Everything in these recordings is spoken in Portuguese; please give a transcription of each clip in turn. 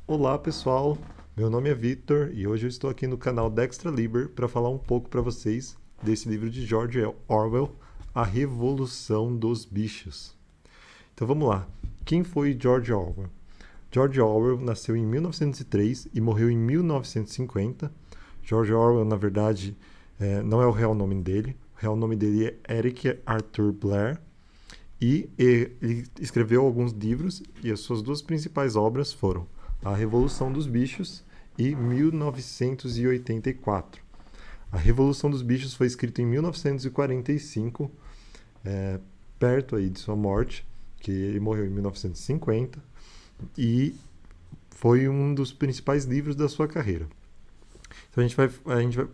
Olá pessoal, meu nome é Victor e hoje eu estou aqui no canal Dextra Liber para falar um pouco para vocês desse livro de George Orwell, A Revolução dos Bichos. Então vamos lá, quem foi George Orwell? George Orwell nasceu em 1903 e morreu em 1950. George Orwell, na verdade, não é o real nome dele, o real nome dele é Eric Arthur Blair e ele escreveu alguns livros e as suas duas principais obras foram A Revolução dos Bichos e 1984. A Revolução dos Bichos foi escrita em 1945, perto aí de sua morte, que ele morreu em 1950, e foi um dos principais livros da sua carreira. Então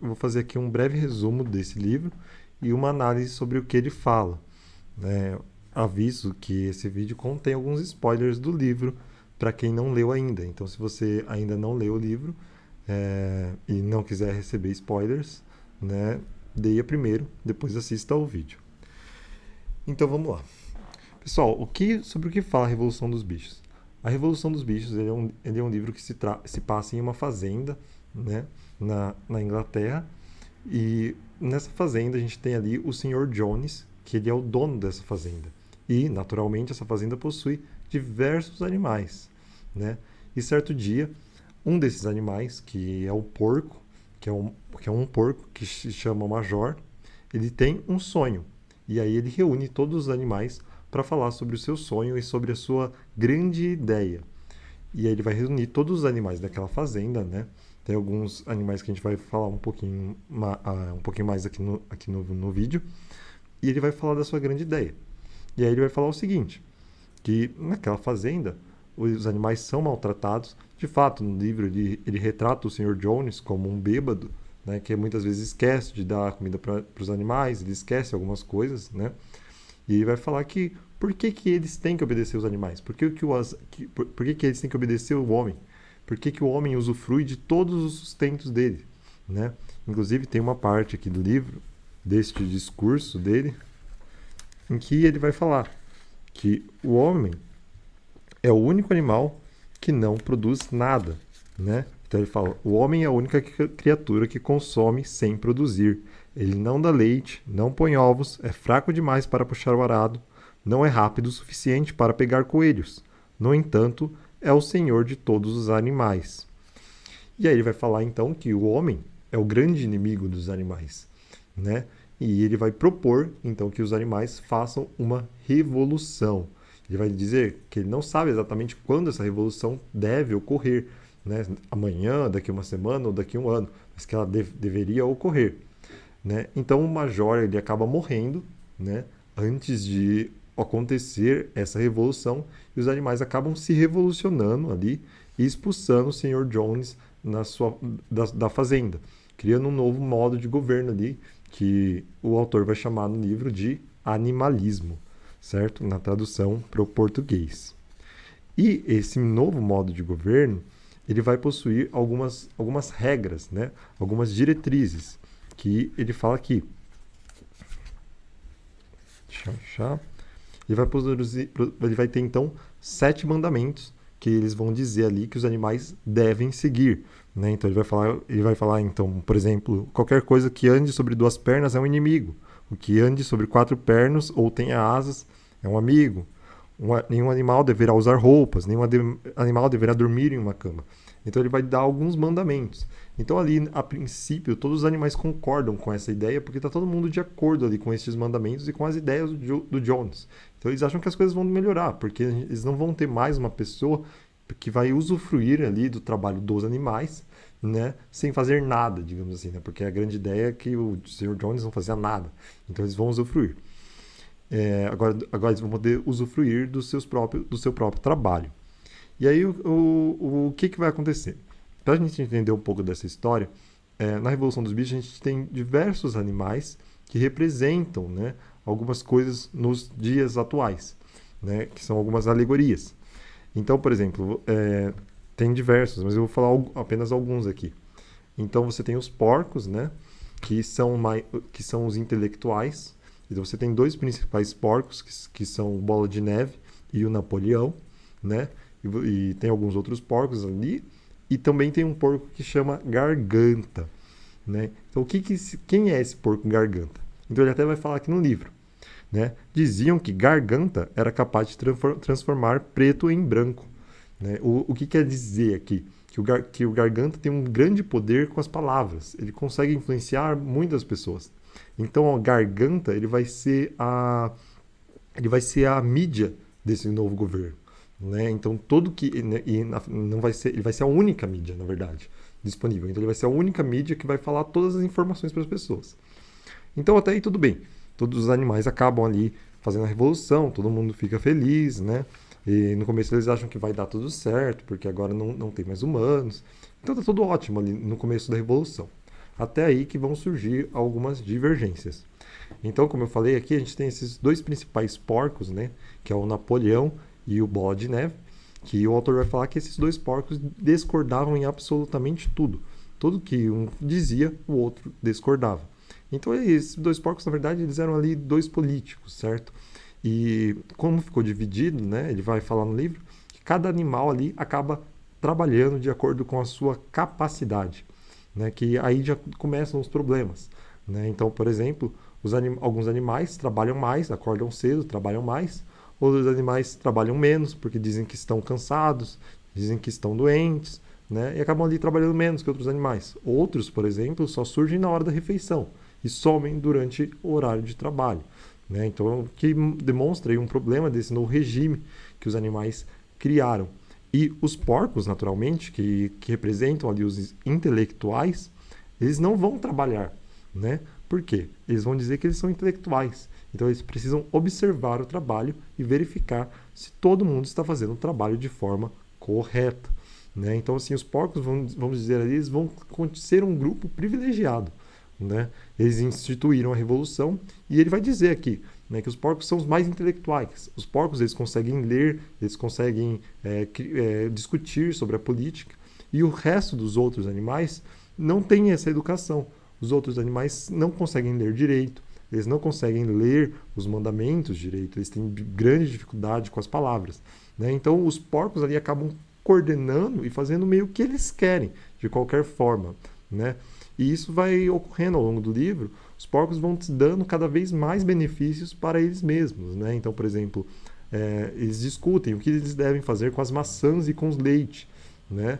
vou fazer aqui um breve resumo desse livro e uma análise sobre o que ele fala. Aviso que esse vídeo contém alguns spoilers do livro para quem não leu ainda. Então, se você ainda não leu o livro e não quiser receber spoilers, leia primeiro, depois assista ao vídeo. Então, vamos lá. Pessoal, sobre o que fala a Revolução dos Bichos? A Revolução dos Bichos ele é um livro que se passa em uma fazenda, na Inglaterra. E nessa fazenda a gente tem ali o Sr. Jones, que ele é o dono dessa fazenda. E, naturalmente, essa fazenda possui diversos animais, E certo dia, um desses animais, que é o porco, que é um porco que se chama Major, ele tem um sonho. E aí ele reúne todos os animais para falar sobre o seu sonho e sobre a sua grande ideia. E aí ele vai reunir todos os animais daquela fazenda, Tem alguns animais que a gente vai falar um pouquinho mais aqui no vídeo. E ele vai falar da sua grande ideia. E aí ele vai falar o seguinte, que naquela fazenda os animais são maltratados. De fato, no livro ele retrata o Sr. Jones como um bêbado, que muitas vezes esquece de dar comida para os animais, ele esquece algumas coisas, E ele vai falar que por que eles têm que obedecer os animais? Por que eles têm que obedecer o homem? Por que o homem usufrui de todos os sustentos dele? Inclusive, tem uma parte aqui do livro, deste discurso dele, em que ele vai falar que o homem é o único animal que não produz nada, Então ele fala, o homem é a única criatura que consome sem produzir. Ele não dá leite, não põe ovos, é fraco demais para puxar o arado, não é rápido o suficiente para pegar coelhos. No entanto, é o senhor de todos os animais. E aí ele vai falar então que o homem é o grande inimigo dos animais, E ele vai propor então que os animais façam uma revolução. Ele vai dizer que ele não sabe exatamente quando essa revolução deve ocorrer, Amanhã, daqui uma semana ou daqui um ano, mas que ela deveria ocorrer, Então o Major ele acaba morrendo, antes de acontecer essa revolução, e os animais acabam se revolucionando ali e expulsando o Sr. Jones da fazenda, criando um novo modo de governo ali, que o autor vai chamar no livro de animalismo, certo? Na tradução para o português. E esse novo modo de governo, ele vai possuir algumas regras, Algumas diretrizes, que ele fala aqui. Deixa eu achar. Ele vai ter então 7 mandamentos que eles vão dizer ali que os animais devem seguir, Então ele vai falar então, por exemplo, qualquer coisa que ande sobre 2 pernas é um inimigo, o que ande sobre 4 pernas ou tenha asas é um amigo. Nenhum animal deverá usar roupas, nenhum animal deverá dormir em uma cama. Então ele vai dar alguns mandamentos. Então ali, a princípio, todos os animais concordam com essa ideia, porque está todo mundo de acordo ali com esses mandamentos e com as ideias do Jones. Então eles acham que as coisas vão melhorar, porque eles não vão ter mais uma pessoa que vai usufruir ali do trabalho dos animais, sem fazer nada, digamos assim, Porque a grande ideia é que o Sr. Jones não fazia nada. Então eles vão usufruir. Agora eles vão poder usufruir do seu próprio trabalho. E aí o que vai acontecer? Para a gente entender um pouco dessa história, na Revolução dos Bichos a gente tem diversos animais que representam, algumas coisas nos dias atuais, que são algumas alegorias. Então, por exemplo, tem diversos, mas eu vou falar apenas alguns aqui. Então você tem os porcos, que são os intelectuais. Então você tem 2 principais porcos, que são o Bola de Neve e o Napoleão, e tem alguns outros porcos ali, e também tem um porco que chama Garganta, né? Então, quem é esse porco Garganta? Então, ele até vai falar aqui no livro, né? Diziam que Garganta era capaz de transformar preto em branco, né? O que quer dizer aqui? Que o Garganta tem um grande poder com as palavras. Ele consegue influenciar muitas pessoas. Então, o Garganta ele vai ser a mídia desse novo governo, né? Então, não vai ser, ele vai ser a única mídia, na verdade, disponível. Então, ele vai ser a única mídia que vai falar todas as informações para as pessoas. Então, até aí tudo bem. Todos os animais acabam ali fazendo a revolução, todo mundo fica feliz, né? E no começo eles acham que vai dar tudo certo, porque agora não tem mais humanos. Então tá tudo ótimo ali no começo da revolução. Até aí que vão surgir algumas divergências. Então, como eu falei aqui, a gente tem esses dois principais porcos, né? Que é o Napoleão e o Bola de Neve, que o autor vai falar que esses dois porcos discordavam em absolutamente tudo. Tudo que um dizia, o outro discordava. Então, esses dois porcos, na verdade, eles eram ali dois políticos, certo? E como ficou dividido, né? Ele vai falar no livro que cada animal ali acaba trabalhando de acordo com a sua capacidade, né? Que aí já começam os problemas, né? Então, por exemplo, alguns animais trabalham mais, acordam cedo, trabalham mais. Outros animais trabalham menos porque dizem que estão cansados, dizem que estão doentes, né? E acabam ali trabalhando menos que outros animais. Outros, por exemplo, só surgem na hora da refeição e somem durante o horário de trabalho, né? Então, que demonstra aí um problema desse novo regime que os animais criaram. E os porcos, naturalmente, que representam ali os intelectuais, eles não vão trabalhar, né? Por quê? Eles vão dizer que eles são intelectuais. Então, eles precisam observar o trabalho e verificar se todo mundo está fazendo o trabalho de forma correta, né? Então, assim, os porcos, vamos dizer ali, eles vão ser um grupo privilegiado, né? Eles instituíram a revolução e ele vai dizer aqui, né, que os porcos são os mais intelectuais. Os porcos eles conseguem ler, eles conseguem discutir sobre a política e o resto dos outros animais não tem essa educação. Os outros animais não conseguem ler direito, eles não conseguem ler os mandamentos direito, eles têm grande dificuldade com as palavras, né? Então os porcos ali acabam coordenando e fazendo meio que eles querem, de qualquer forma, né? E isso vai ocorrendo ao longo do livro, os porcos vão te dando cada vez mais benefícios para eles mesmos, né? Então, por exemplo, eles discutem o que eles devem fazer com as maçãs e com os leite, né?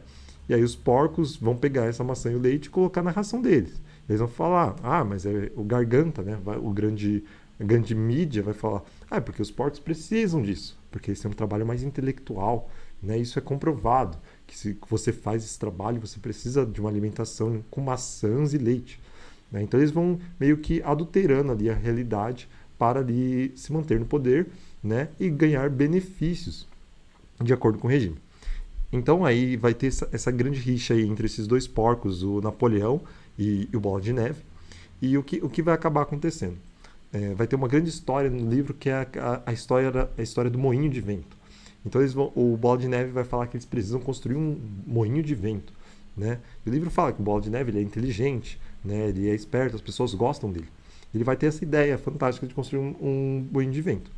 E aí os porcos vão pegar essa maçã e o leite e colocar na ração deles. Eles vão falar, mas é o Garganta, né? A grande mídia vai falar, é porque os porcos precisam disso, porque esse é um trabalho mais intelectual, né? Isso é comprovado, que se você faz esse trabalho, você precisa de uma alimentação com maçãs e leite, né? Então eles vão meio que adulterando ali a realidade para ali se manter no poder, né? E ganhar benefícios de acordo com o regime. Então aí vai ter essa grande rixa aí entre esses dois porcos, o Napoleão e o Bola de Neve. E o que vai acabar acontecendo? Vai ter uma grande história no livro que é a história do moinho de vento. Então o Bola de Neve vai falar que eles precisam construir um moinho de vento, né? E o livro fala que o Bola de Neve ele é inteligente, né? Ele é esperto, as pessoas gostam dele. Ele vai ter essa ideia fantástica de construir um moinho de vento.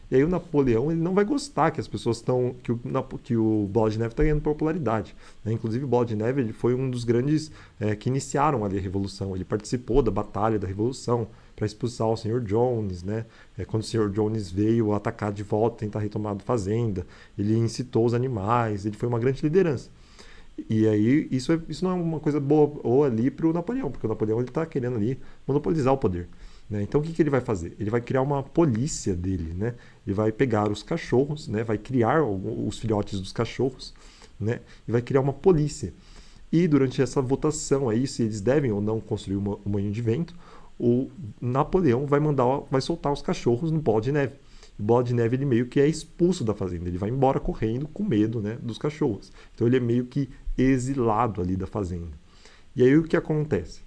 E aí o Napoleão ele não vai gostar que as pessoas que o Bola de Neve está ganhando popularidade, né? Inclusive o Bola de Neve ele foi um dos grandes que iniciaram ali a Revolução. Ele participou da batalha da Revolução para expulsar o Sr. Jones, né? Quando o Sr. Jones veio atacar de volta, tentar retomar a fazenda, ele incitou os animais, ele foi uma grande liderança. E aí isso não é uma coisa boa ali para o Napoleão, porque o Napoleão está querendo ali monopolizar o poder, né? Então o que ele vai fazer? Ele vai criar uma polícia dele, né? Ele vai pegar os cachorros, né? Vai criar os filhotes dos cachorros, né? E vai criar uma polícia. E durante essa votação aí, se eles devem ou não construir um moinho de vento, o Napoleão vai soltar os cachorros no Bola de Neve. O Bola de Neve ele meio que é expulso da fazenda, ele vai embora correndo com medo, né, dos cachorros. Então ele é meio que exilado ali da fazenda. E aí o que acontece?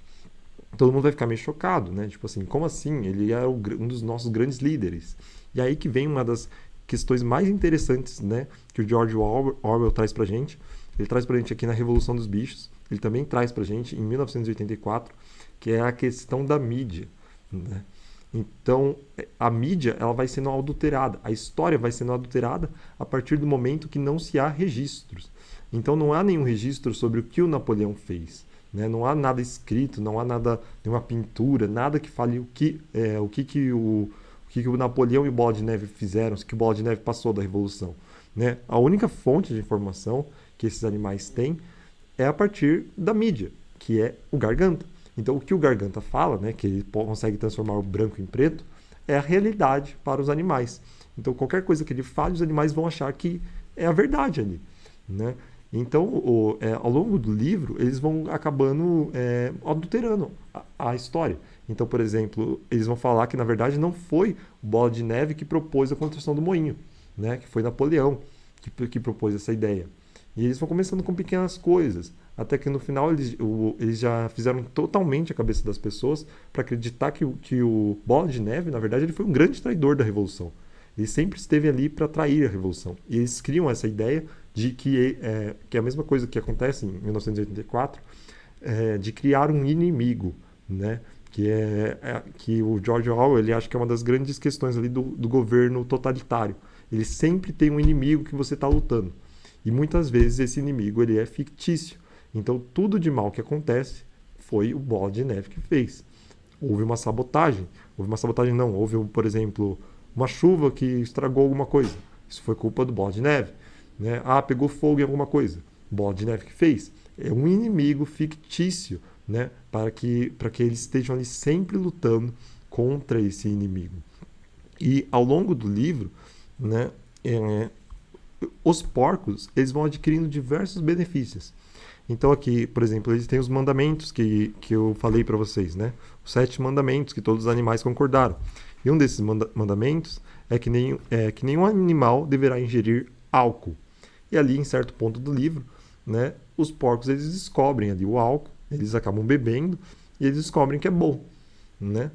Todo mundo vai ficar meio chocado, né? Tipo assim, como assim? Ele é um dos nossos grandes líderes. E aí que vem uma das questões mais interessantes, né, que o George Orwell traz pra gente. Ele traz pra gente aqui na Revolução dos Bichos. Ele também traz pra gente em 1984, que é a questão da mídia, né? Então, a mídia ela vai sendo adulterada, a história vai sendo adulterada a partir do momento que não se há registros. Então, não há nenhum registro sobre o que o Napoleão fez. Né? Não há nada escrito, não há nada, nenhuma pintura, nada que fale o que o Napoleão e o Bola de Neve fizeram, o que o Bola de Neve passou da Revolução. Né? A única fonte de informação que esses animais têm é a partir da mídia, que é o Garganta. Então, o que o Garganta fala, né, que ele consegue transformar o branco em preto, é a realidade para os animais. Então, qualquer coisa que ele fale, os animais vão achar que é a verdade ali. Né? Então, ao longo do livro, eles vão acabando adulterando a história. Então, por exemplo, eles vão falar que, na verdade, não foi o Bola de Neve que propôs a construção do moinho, né? Que foi Napoleão que propôs essa ideia. E eles vão começando com pequenas coisas, até que no final eles já fizeram totalmente a cabeça das pessoas para acreditar que o Bola de Neve, na verdade, ele foi um grande traidor da Revolução. Ele sempre esteve ali para trair a Revolução. E eles criam essa ideia de que é a mesma coisa que acontece em 1984, de criar um inimigo, né? Que o George Orwell ele acha que é uma das grandes questões ali do governo totalitário. Ele sempre tem um inimigo que você está lutando. E muitas vezes esse inimigo ele é fictício. Então tudo de mal que acontece foi o Bola de Neve que fez. Houve uma sabotagem. Houve, por exemplo, uma chuva que estragou alguma coisa. Isso foi culpa do Bola de Neve. Né? Pegou fogo em alguma coisa. Bola de Neve que fez. É um inimigo fictício, né? para que eles estejam ali sempre lutando contra esse inimigo. E ao longo do livro, né, os porcos eles vão adquirindo diversos benefícios. Então aqui, por exemplo, eles têm os mandamentos que eu falei para vocês, né? Os 7 mandamentos que todos os animais concordaram. E um desses mandamentos é que nenhum animal deverá ingerir álcool. E ali, em certo ponto do livro, né, os porcos eles descobrem ali o álcool, eles acabam bebendo e eles descobrem que é bom, né?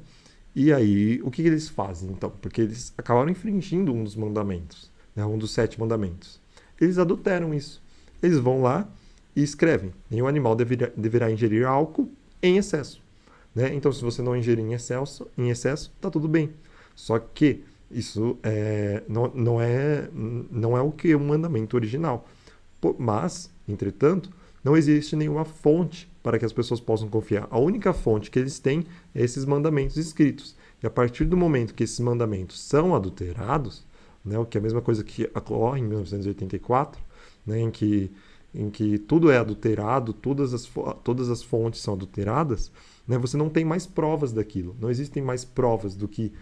E aí, o que eles fazem então? Porque eles acabaram infringindo um dos mandamentos, né, um dos 7 mandamentos. Eles adulteram isso. Eles vão lá e escrevem: nenhum animal deverá ingerir álcool em excesso. Né? Então, se você não ingerir em excesso, tá tudo bem. Só que isso não é o que é o mandamento original. Mas, entretanto, não existe nenhuma fonte para que as pessoas possam confiar. A única fonte que eles têm é esses mandamentos escritos. E a partir do momento que esses mandamentos são adulterados, né, o que é a mesma coisa que ocorre em 1984, né, em que tudo é adulterado, todas as fontes são adulteradas, né, você não tem mais provas daquilo. Não existem mais provas do que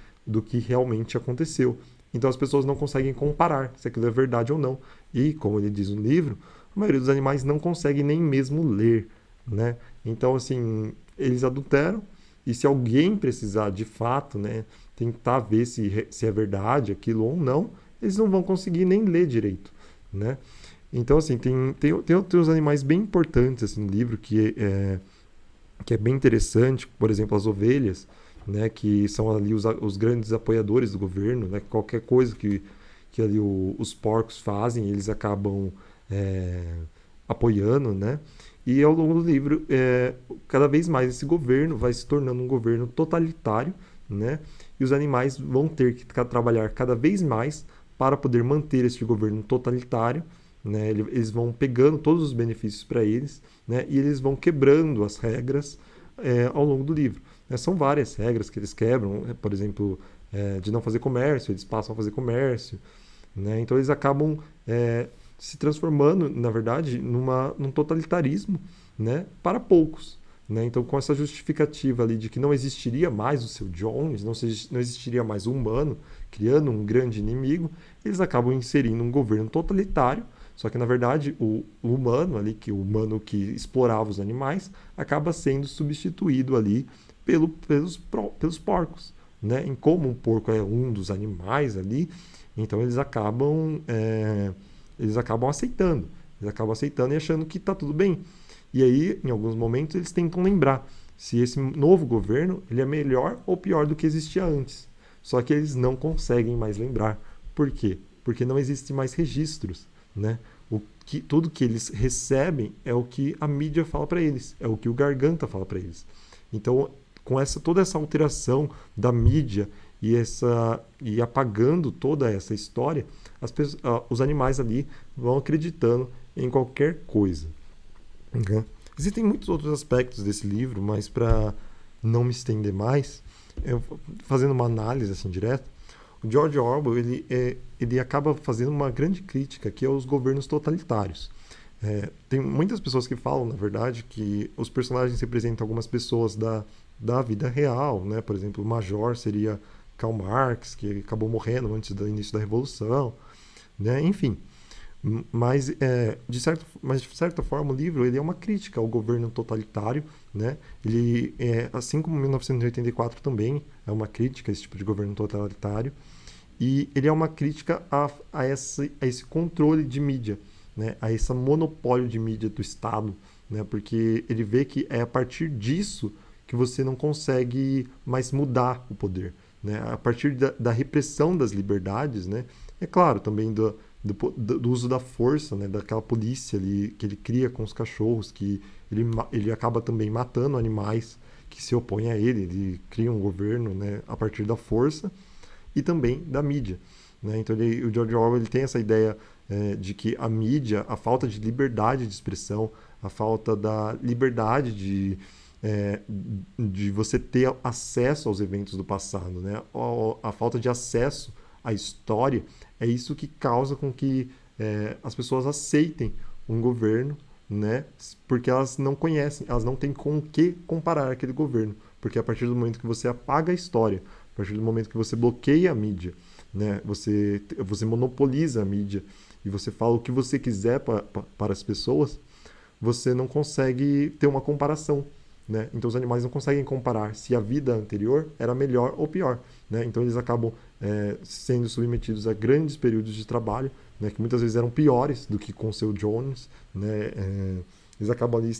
realmente aconteceu. Então as pessoas não conseguem comparar se aquilo é verdade ou não. E, como ele diz no livro, a maioria dos animais não consegue nem mesmo ler. Né? Então, assim, eles adulteram, e se alguém precisar de fato, né, tentar ver se é verdade aquilo ou não, eles não vão conseguir nem ler direito. Né? Então, assim, tem outros animais bem importantes assim, no livro que é bem interessante, por exemplo, as ovelhas, né, que são ali os grandes apoiadores do governo, né, qualquer coisa que ali os porcos fazem, eles acabam apoiando, né? E ao longo do livro, cada vez mais esse governo vai se tornando um governo totalitário, né? E os animais vão ter que trabalhar cada vez mais para poder manter esse governo totalitário, né? Eles vão pegando todos os benefícios para eles, né? E eles vão quebrando as regras ao longo do livro. São várias regras que eles quebram, por exemplo, de não fazer comércio, eles passam a fazer comércio, né? Então eles acabam se transformando, na verdade, num totalitarismo, né, para poucos. Né? Então, com essa justificativa ali de que não existiria mais o Seu Jones, não existiria mais o humano, criando um grande inimigo, eles acabam inserindo um governo totalitário, só que, na verdade, o humano ali, o humano que explorava os animais, acaba sendo substituído ali pelos porcos. Né? Em como um porco é um dos animais ali, então eles acabam aceitando. Eles acabam aceitando e achando que está tudo bem. E aí, em alguns momentos, eles tentam lembrar se esse novo governo ele é melhor ou pior do que existia antes. Só que eles não conseguem mais lembrar. Por quê? Porque não existem mais registros. Né? Tudo que eles recebem é o que a mídia fala para eles, é o que o Garganta fala para eles. Então, com toda essa alteração da mídia e apagando toda essa história, os animais ali vão acreditando em qualquer coisa. Né? Existem muitos outros aspectos desse livro, mas para não me estender mais, fazendo uma análise assim direta, o George Orwell ele acaba fazendo uma grande crítica que é aos governos totalitários. Tem muitas pessoas que falam, na verdade, que os personagens representam algumas pessoas da vida real, né? Por exemplo, o Major seria Karl Marx, que acabou morrendo antes do início da Revolução, né? Enfim. Mas de certa forma, o livro ele é uma crítica ao governo totalitário, né? Ele, assim como 1984 também é uma crítica a esse tipo de governo totalitário, e ele é uma crítica a esse controle de mídia, né? A esse monopólio de mídia do Estado, né? Porque ele vê que é a partir disso que você não consegue mais mudar o poder, né? A partir da repressão das liberdades, né? É claro, também do uso da força, né, daquela polícia ali, que ele cria com os cachorros, que ele acaba também matando animais que se opõem a ele cria um governo, né, a partir da força e também da mídia. Né? Então o George Orwell ele tem essa ideia de que a mídia, a falta de liberdade de expressão, a falta da liberdade de você ter acesso aos eventos do passado, né? A falta de acesso à história é isso que causa com que as pessoas aceitem um governo, né? Porque elas não conhecem, elas não têm com o que comparar aquele governo. Porque a partir do momento que você apaga a história, a partir do momento que você bloqueia a mídia, né? Você monopoliza a mídia e você fala o que você quiser para as pessoas, você não consegue ter uma comparação. Né? Então os animais não conseguem comparar se a vida anterior era melhor ou pior. Né? Então eles acabam sendo submetidos a grandes períodos de trabalho, né? Que muitas vezes eram piores do que com o seu Jones. Né? Eles acabam ali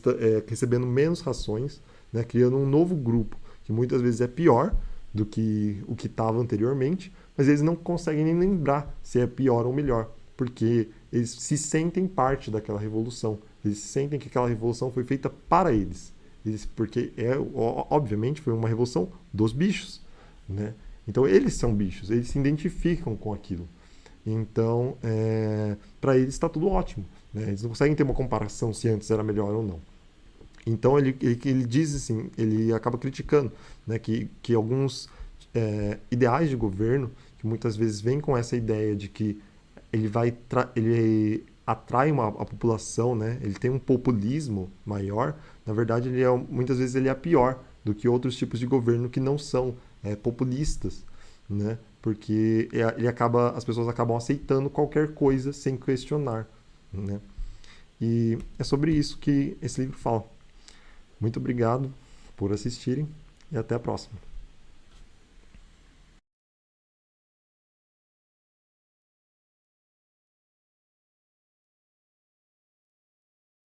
recebendo menos rações, né? Criando um novo grupo, que muitas vezes é pior do que o que estava anteriormente, mas eles não conseguem nem lembrar se é pior ou melhor, porque eles se sentem parte daquela revolução, eles sentem que aquela revolução foi feita para eles. Porque obviamente foi uma revolução dos bichos, né? Então eles são bichos, eles se identificam com aquilo. Então, para eles está tudo ótimo, né? Eles não conseguem ter uma comparação se antes era melhor ou não. Então ele diz assim, ele acaba criticando, né, que alguns ideais de governo, que muitas vezes vêm com essa ideia de que ele atrai a população, né? Ele tem um populismo maior. Na verdade, muitas vezes ele é pior do que outros tipos de governo que não são populistas, né? Porque as pessoas acabam aceitando qualquer coisa sem questionar, né? E é sobre isso que esse livro fala. Muito obrigado por assistirem e até a próxima.